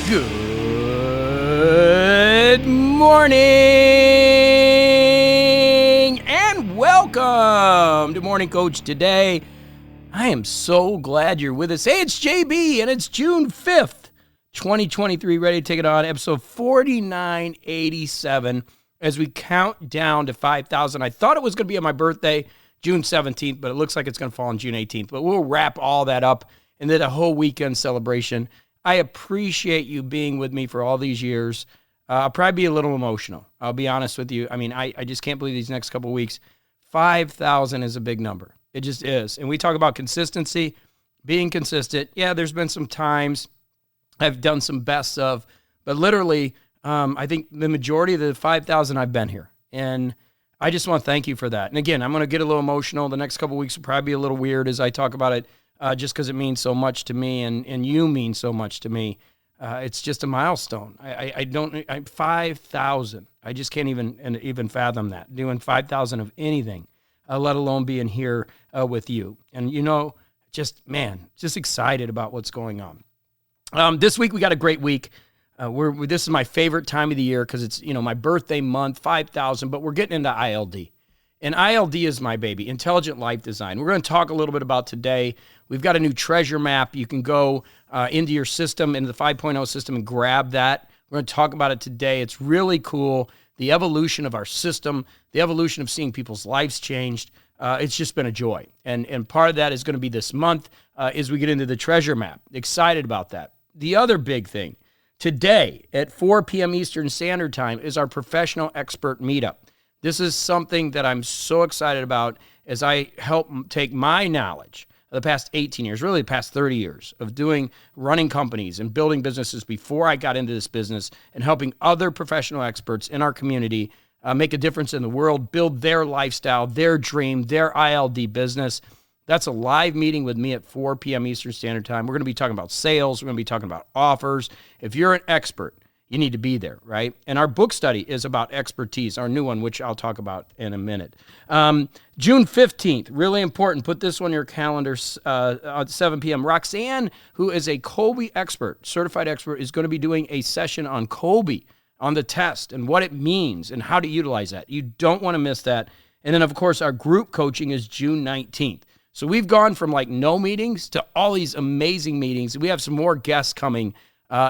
Good morning and welcome to Morning Coach Today. I am so glad you're with us. Hey, it's JB and it's June 5th, 2023. Ready to take it on episode 4987 as we count down to 5,000. I thought it was going to be on my birthday, June 17th, but it looks like it's going to fall on June 18th. But we'll wrap all that up and then a whole weekend celebration. I appreciate you being with me for all these years. I'll probably be a little emotional. I'll be honest with you. I mean, I just can't believe these next couple of weeks. 5,000 is a big number. It just is. And we talk about consistency, being consistent. Yeah, there's been some times I've done some bests of, but literally, I think the majority of the 5,000 I've been here. And I just want to thank you for that. And again, I'm going to get a little emotional. The next couple of weeks will probably be a little weird as I talk about it. Just because it means so much to me and you mean so much to me. It's just a milestone. I don't 5,000. I just can't even fathom that. Doing 5,000 of anything, let alone being here with you. And just excited about what's going on. This week we got a great week. This is my favorite time of the year because it's my birthday month, 5,000. But we're getting into ILD. And ILD is my baby, Intelligent Life Design. We're going to talk a little bit about today. We've got a new treasure map. You can go into your system, into the 5.0 system, and grab that. We're going to talk about it today. It's really cool. The evolution of our system, the evolution of seeing people's lives changed. It's just been a joy. And part of that is going to be this month as we get into the treasure map. Excited about that. The other big thing, today at 4 p.m. Eastern Standard Time is our professional expert meetup. This is something that I'm so excited about as I help take my knowledge of the past 18 years, really the past 30 years of running companies and building businesses before I got into this business and helping other professional experts in our community make a difference in the world, build their lifestyle, their dream, their ILD business. That's a live meeting with me at 4 p.m. Eastern Standard Time. We're going to be talking about sales. We're going to be talking about offers. If you're an expert, you need to be there, right? And our book study is about expertise, our new one, which I'll talk about in a minute. June 15th, really important. Put this on your calendar at 7 p.m. Roxanne, who is a Kolbe expert, certified expert, is going to be doing a session on Kolbe, on the test and what it means and how to utilize that. You don't want to miss that. And then, of course, our group coaching is June 19th. So we've gone from no meetings to all these amazing meetings. We have some more guests coming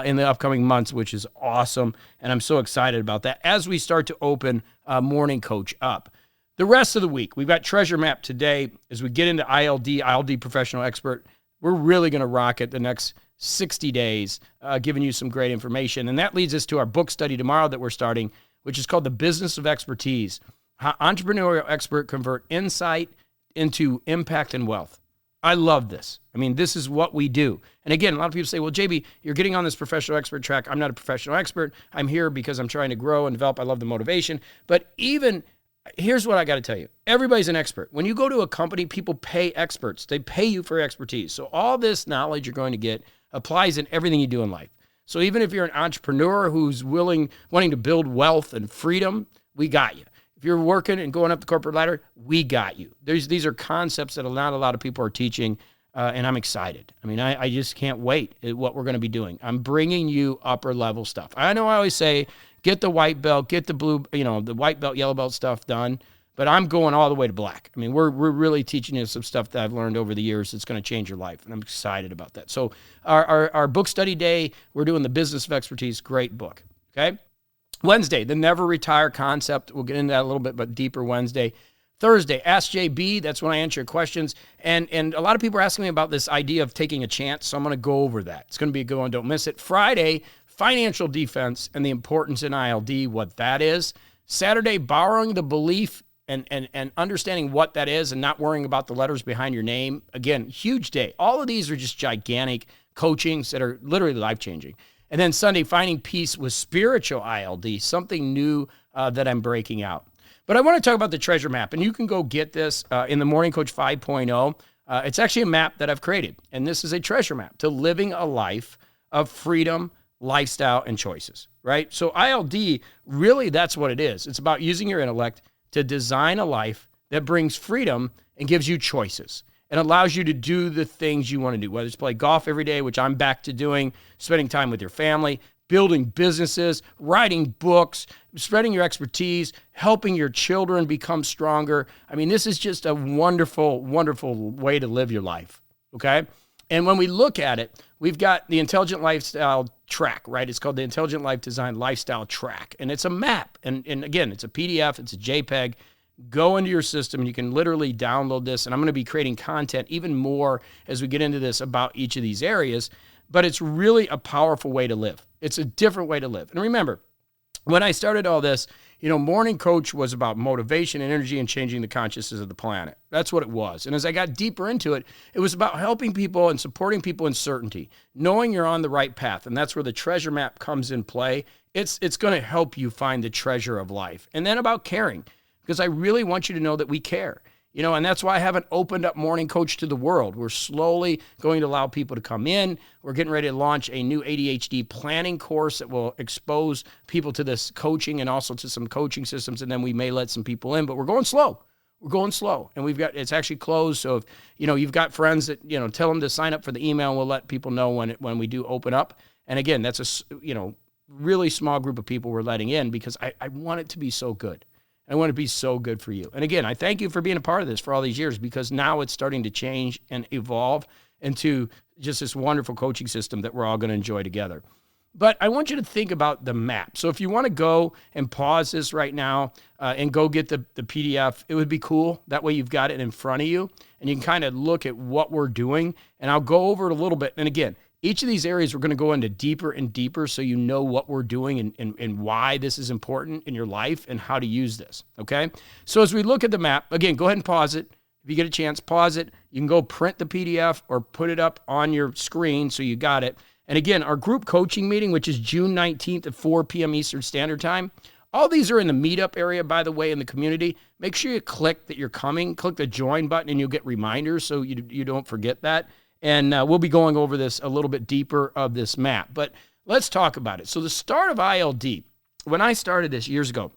in the upcoming months, which is awesome. And I'm so excited about that as we start to open Morning Coach up. The rest of the week, we've got Treasure Map today. As we get into ILD Professional Expert, we're really going to rock it the next 60 days, giving you some great information. And that leads us to our book study tomorrow that we're starting, which is called The Business of Expertise, How Entrepreneurial Expert Convert Insight into Impact and Wealth. I love this. I mean, this is what we do. And again, a lot of people say, well, JB, you're getting on this professional expert track. I'm not a professional expert. I'm here because I'm trying to grow and develop. I love the motivation. But here's what I got to tell you. Everybody's an expert. When you go to a company, people pay experts. They pay you for expertise. So all this knowledge you're going to get applies in everything you do in life. So even if you're an entrepreneur who's wanting to build wealth and freedom, we got you. If you're working and going up the corporate ladder, we got you. These are concepts that not a lot of people are teaching, and I'm excited. I mean, I just can't wait at what we're going to be doing. I'm bringing you upper level stuff. I know I always say, get the white belt, get the blue, the white belt, yellow belt stuff done, but I'm going all the way to black. I mean, we're really teaching you some stuff that I've learned over the years that's going to change your life, and I'm excited about that. So our book study day, we're doing The Business of Expertise, great book, okay? Wednesday, the never retire concept. We'll get into that a little bit, but deeper Wednesday. Thursday, Ask JB. That's when I answer your questions. And a lot of people are asking me about this idea of taking a chance, so I'm going to go over that. It's going to be a good one. Don't miss it. Friday, financial defense and the importance in ILD, what that is. Saturday, borrowing the belief and understanding what that is and not worrying about the letters behind your name. Again, huge day. All of these are just gigantic coachings that are literally life-changing. And then Sunday, finding peace with spiritual ILD, something new that I'm breaking out. But I want to talk about the treasure map, and you can go get this in the Morning Coach 5.0. It's actually a map that I've created, and this is a treasure map to living a life of freedom, lifestyle, and choices, right? So ILD, really that's what it is. It's about using your intellect to design a life that brings freedom and gives you choices. and allows you to do the things you want to do, whether it's play golf every day, which I'm back to doing, spending time with your family, building businesses, writing books, spreading your expertise, helping your children become stronger. I mean, this is just a wonderful, wonderful way to live your life, okay? And when we look at it, we've got the Intelligent Lifestyle Track, right? It's called the Intelligent Life Design Lifestyle Track, and it's a map. And again, it's a PDF, it's a JPEG. Go into your system, and you can literally download this, and I'm going to be creating content even more as we get into this about each of these areas, but it's really a powerful way to live. It's a different way to live. And remember, when I started all this, Morning Coach was about motivation and energy and changing the consciousness of the planet. That's what it was. And as I got deeper into it, it was about helping people and supporting people in certainty, knowing you're on the right path. And that's where the treasure map comes in play. It's going to help you find the treasure of life. And then about caring, because I really want you to know that we care. And that's why I haven't opened up Morning Coach to the world. We're slowly going to allow people to come in. We're getting ready to launch a new ADHD planning course that will expose people to this coaching and also to some coaching systems. And then we may let some people in, but we're going slow. We're going slow. And it's actually closed. So if, you've got friends that, tell them to sign up for the email, and we'll let people know when we do open up. And again, that's a, really small group of people we're letting in because I want it to be so good. I want it to be so good for you. And again, I thank you for being a part of this for all these years, because now it's starting to change and evolve into just this wonderful coaching system that we're all going to enjoy together. But I want you to think about the map. So if you want to go and pause this right now and go get the PDF, it would be cool. That way you've got it in front of you and you can kind of look at what we're doing. And I'll go over it a little bit. And again, each of these areas we're going to go into deeper and deeper so you know what we're doing and why this is important in your life and how to use this, okay? So as we look at the map, again, go ahead and pause it. If you get a chance, pause it. You can go print the PDF or put it up on your screen so you got it. And again, our group coaching meeting, which is June 19th at 4 p.m. Eastern Standard Time. All these are in the meetup area, by the way, in the community. Make sure you click that you're coming. Click the join button and you'll get reminders so you don't forget that. And we'll be going over this a little bit deeper of this map. But let's talk about it. So the start of ILD, when I started this years ago,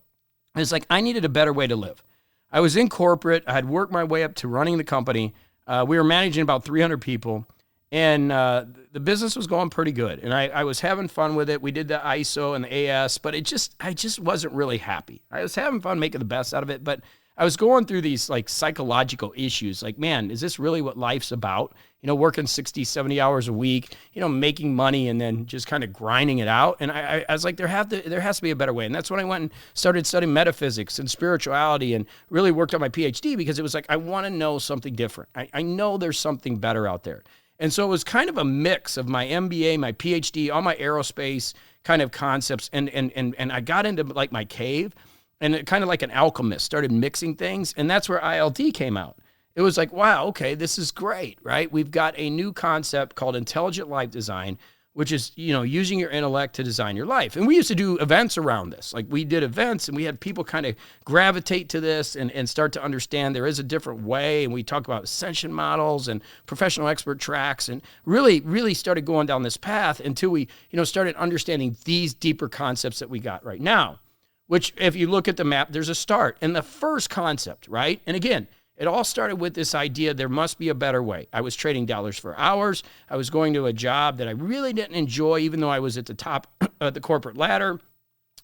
it's like I needed a better way to live. I was in corporate. I had worked my way up to running the company. We were managing about 300 people. And the business was going pretty good. And I was having fun with it. We did the ISO and the AS, but I just wasn't really happy. I was having fun making the best out of it, but I was going through these like psychological issues. Like, man, is this really what life's about? Working 60, 70 hours a week, making money and then just kind of grinding it out. And I was like, there has to be a better way. And that's when I went and started studying metaphysics and spirituality and really worked on my PhD, because it was like, I want to know something different. I know there's something better out there. And so it was kind of a mix of my MBA, my PhD, all my aerospace kind of concepts. And I got into like my cave and it kind of like an alchemist, started mixing things. And that's where ILD came out. It was like, wow, okay, this is great, right? We've got a new concept called Intelligent Life Design, which is, using your intellect to design your life. And we used to do events around this. Like we did events and we had people kind of gravitate to this and start to understand there is a different way. And we talk about ascension models and professional expert tracks and really started going down this path until we, started understanding these deeper concepts that we got right now, which if you look at the map, there's a start. And the first concept, right? And again, it all started with this idea there must be a better way. I was trading dollars for hours. I was going to a job that I really didn't enjoy, even though I was at the top of the corporate ladder.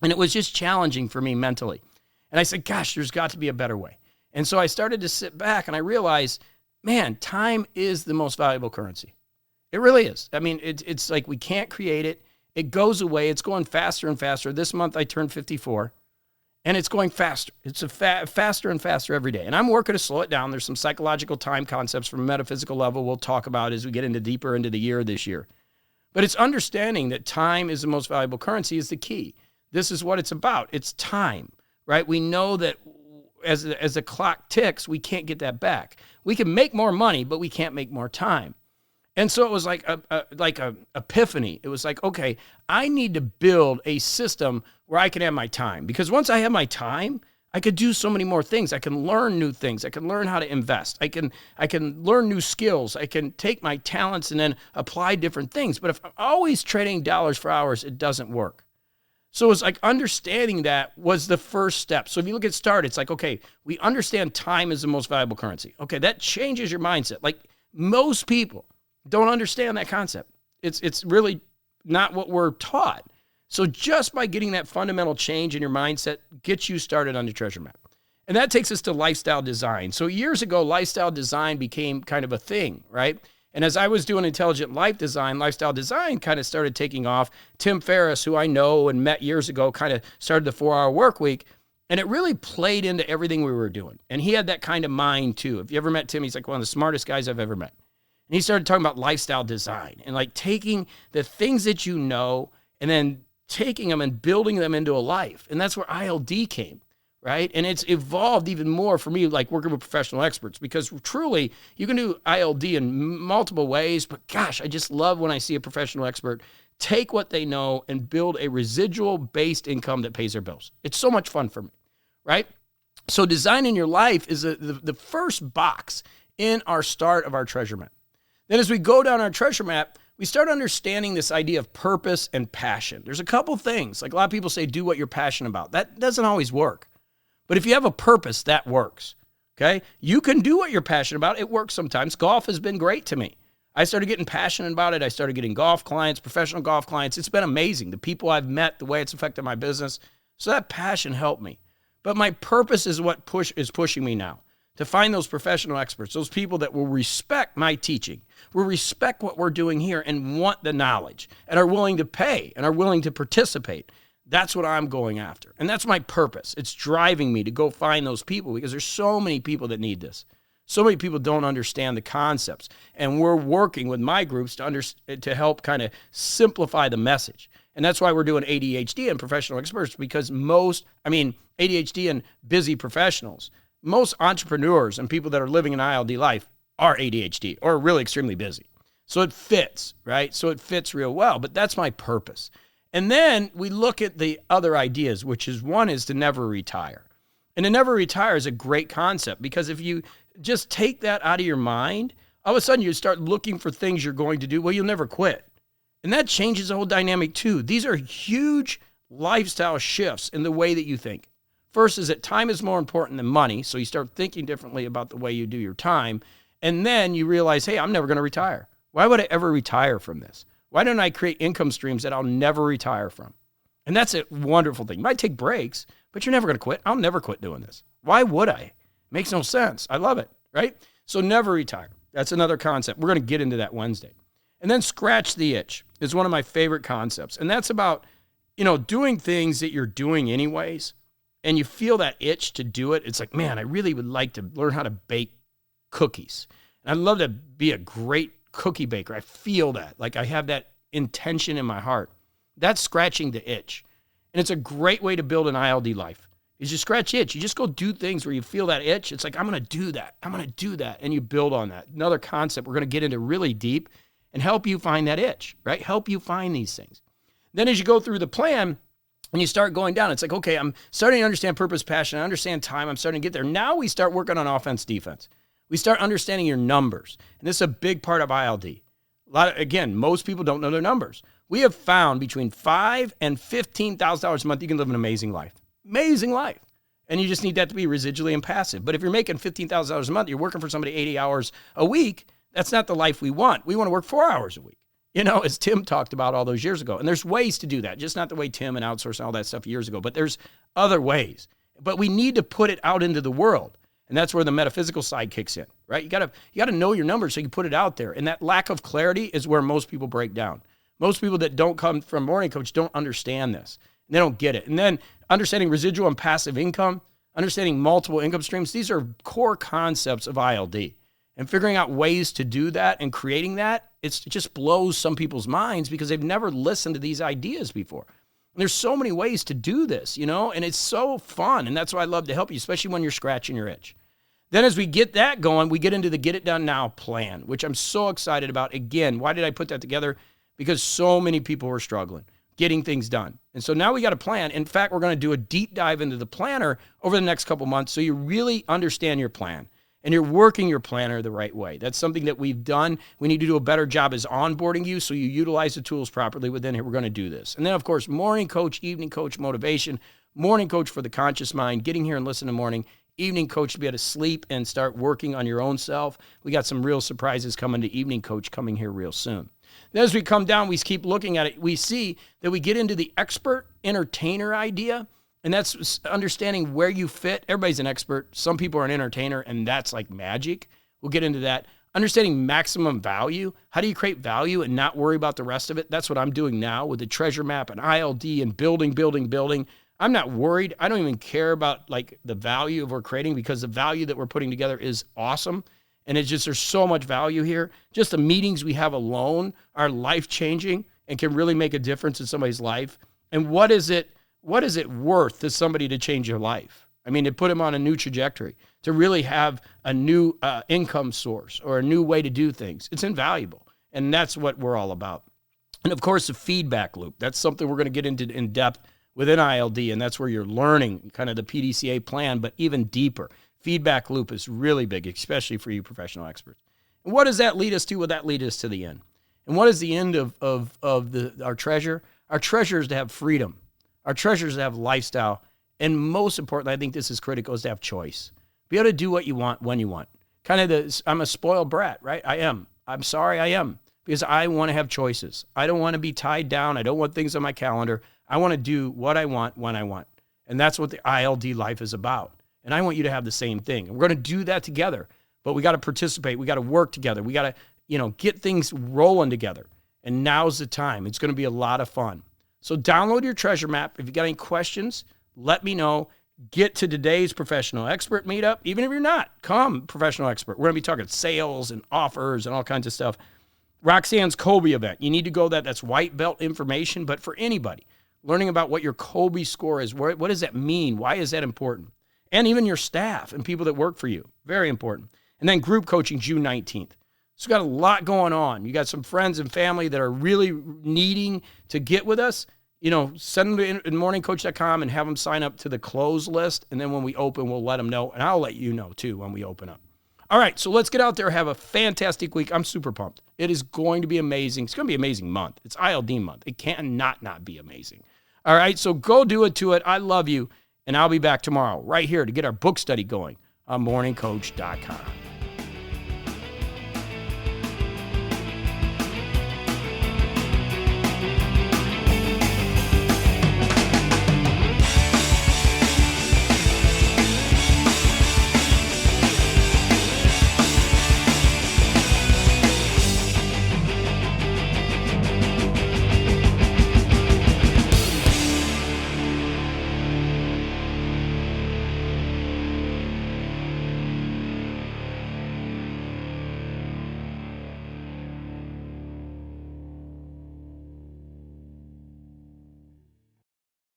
And it was just challenging for me mentally. And I said, gosh, there's got to be a better way. And so I started to sit back and I realized, man, time is the most valuable currency. It really is. I mean, it's like we can't create it. It goes away. It's going faster and faster. This month I turned 54. And it's going faster. It's faster and faster every day. And I'm working to slow it down. There's some psychological time concepts from a metaphysical level we'll talk about as we get deeper into the year this year. But it's understanding that time is the most valuable currency is the key. This is what it's about. It's time, right? We know that as the clock ticks, we can't get that back. We can make more money, but we can't make more time. And so it was like a epiphany. It was like, okay, I need to build a system where I can have my time. Because once I have my time, I could do so many more things. I can learn new things. I can learn how to invest. I can learn new skills. I can take my talents and then apply different things. But if I'm always trading dollars for hours, it doesn't work. So it's like understanding that was the first step. So if you look at START, it's like, okay, we understand time is the most valuable currency. Okay, that changes your mindset. Like most people don't understand that concept. It's really not what we're taught. So just by getting that fundamental change in your mindset gets you started on the treasure map. And that takes us to lifestyle design. So years ago, lifestyle design became kind of a thing, right? And as I was doing intelligent life design, lifestyle design kind of started taking off. Tim Ferriss, who I know and met years ago, kind of started the 4-hour work week. And it really played into everything we were doing. And he had that kind of mind too. If you ever met Tim, he's like one of the smartest guys I've ever met. And he started talking about lifestyle design and like taking the things that you know and then taking them and building them into a life. And that's where ILD came, right? And it's evolved even more for me, like working with professional experts, because truly you can do ILD in multiple ways, but gosh, I just love when I see a professional expert take what they know and build a residual based income that pays their bills. It's so much fun for me, right? So designing your life is the first box in our start of our treasure map. Then as we go down our treasure map, we start understanding this idea of purpose and passion. There's a couple things. Like a lot of people say, do what you're passionate about. That doesn't always work. But if you have a purpose, that works, okay? You can do what you're passionate about. It works sometimes. Golf has been great to me. I started getting passionate about it. I started getting golf clients, professional golf clients. It's been amazing. The people I've met, the way it's affected my business. So that passion helped me. But my purpose is what is pushing me now. To find those professional experts, those people that will respect my teaching, will respect what we're doing here and want the knowledge and are willing to pay and are willing to participate. That's what I'm going after. And that's my purpose. It's driving me to go find those people because there's so many people that need this. So many people don't understand the concepts. And we're working with my groups to help kind of simplify the message. And that's why we're doing ADHD and professional experts, because ADHD and busy professionals, most entrepreneurs and people that are living an ILD life are ADHD or really extremely busy. So it fits, right? So it fits real well, but that's my purpose. And then we look at the other ideas, which is one is to never retire. And to never retire is a great concept because if you just take that out of your mind, all of a sudden you start looking for things you're going to do. Well, you'll never quit. And that changes the whole dynamic too. These are huge lifestyle shifts in the way that you think. First is that time is more important than money. So you start thinking differently about the way you do your time. And then you realize, hey, I'm never going to retire. Why would I ever retire from this? Why don't I create income streams that I'll never retire from? And that's a wonderful thing. You might take breaks, but you're never going to quit. I'll never quit doing this. Why would I? Makes no sense. I love it, right? So never retire. That's another concept. We're going to get into that Wednesday. And then scratch the itch is one of my favorite concepts. And that's about, doing things that you're doing anyways, and you feel that itch to do it. It's like, man, I really would like to learn how to bake cookies. And I'd love to be a great cookie baker. I feel that. Like I have that intention in my heart. That's scratching the itch. And it's a great way to build an ILD life. Is you scratch itch. You just go do things where you feel that itch. It's like, I'm going to do that. I'm going to do that. And you build on that. Another concept we're going to get into really deep and help you find that itch, right? Help you find these things. Then as you go through the plan and you start going down, it's like, okay, I'm starting to understand purpose, passion. I understand time. I'm starting to get there. Now we start working on offense, defense. We start understanding your numbers. And this is a big part of ILD. Again, most people don't know their numbers. We have found between $5,000 and $15,000 a month, you can live an amazing life. Amazing life. And you just need that to be residually and passive. But if you're making $15,000 a month, you're working for somebody 80 hours a week, that's not the life we want. We want to work 4 hours a week, as Tim talked about all those years ago. And there's ways to do that, just not the way Tim and outsourcing all that stuff years ago. But there's other ways. But we need to put it out into the world. And that's where the metaphysical side kicks in, right? You gotta know your numbers so you can put it out there. And that lack of clarity is where most people break down. Most people that don't come from Morning Coach don't understand this. And they don't get it. And then understanding residual and passive income, understanding multiple income streams, these are core concepts of ILD. And figuring out ways to do that and creating that, it just blows some people's minds because they've never listened to these ideas before. And there's so many ways to do this, and it's so fun. And that's why I love to help you, especially when you're scratching your itch. Then as we get that going, we get into the Get It Done Now plan, which I'm so excited about. Again, why did I put that together? Because so many people were struggling getting things done. And so now we got a plan. In fact, we're going to do a deep dive into the planner over the next couple months so you really understand your plan. and you're working your planner the right way. That's something that we've done. We need to do a better job as onboarding you so you utilize the tools properly within here. We're going to do this. And then, of course, morning coach, evening coach, motivation, morning coach for the conscious mind, getting here and listen to morning, evening coach to be able to sleep and start working on your own self. We got some real surprises coming to evening coach coming here real soon. Then as we come down, we keep looking at it. We see that we get into the expert entertainer idea, and that's understanding where you fit. Everybody's an expert. Some people are an entertainer, and that's like magic. We'll get into that. Understanding maximum value. How do you create value and not worry about the rest of it? That's what I'm doing now with the treasure map and ILD and building. I'm not worried. I don't even care about like the value of we're creating, because the value that we're putting together is awesome. And it's just, there's so much value here. Just the meetings we have alone are life-changing and can really make a difference in somebody's life. And what is it worth to somebody to change your life? I mean, to put them on a new trajectory, to really have a new income source or a new way to do things. It's invaluable. And that's what we're all about. And of course, the feedback loop. That's something we're going to get into in depth within ILD. And that's where you're learning kind of the PDCA plan, but even deeper. Feedback loop is really big, especially for you professional experts. And what does that lead us to? Well, that leads us to the end. And what is the end of our treasure? Our treasure is to have freedom. Our treasure is to have lifestyle. And most importantly, I think this is critical, is to have choice. Be able to do what you want when you want. I'm a spoiled brat, right? I am. I'm sorry, I am. Because I want to have choices. I don't want to be tied down. I don't want things on my calendar. I want to do what I want when I want. And that's what the ILD life is about. And I want you to have the same thing. And we're going to do that together. But we got to participate. We got to work together. We got to, get things rolling together. And now's the time. It's going to be a lot of fun. So download your treasure map. If you got any questions, let me know. Get to today's professional expert meetup. Even if you're not, come professional expert. We're going to be talking sales and offers and all kinds of stuff. Roxanne's Kobe event. You need to go that's white belt information, but for anybody, learning about what your Kobe score is. What does that mean? Why is that important? And even your staff and people that work for you. Very important. And then group coaching June 19th. So we've got a lot going on. You got some friends and family that are really needing to get with us. Send them to morningcoach.com and have them sign up to the close list. And then when we open, we'll let them know. And I'll let you know, too, when we open up. All right, so let's get out there, have a fantastic week. I'm super pumped. It is going to be amazing. It's going to be an amazing month. It's ILD month. It can't not be amazing. All right, so go do it to it. I love you. And I'll be back tomorrow right here to get our book study going on morningcoach.com.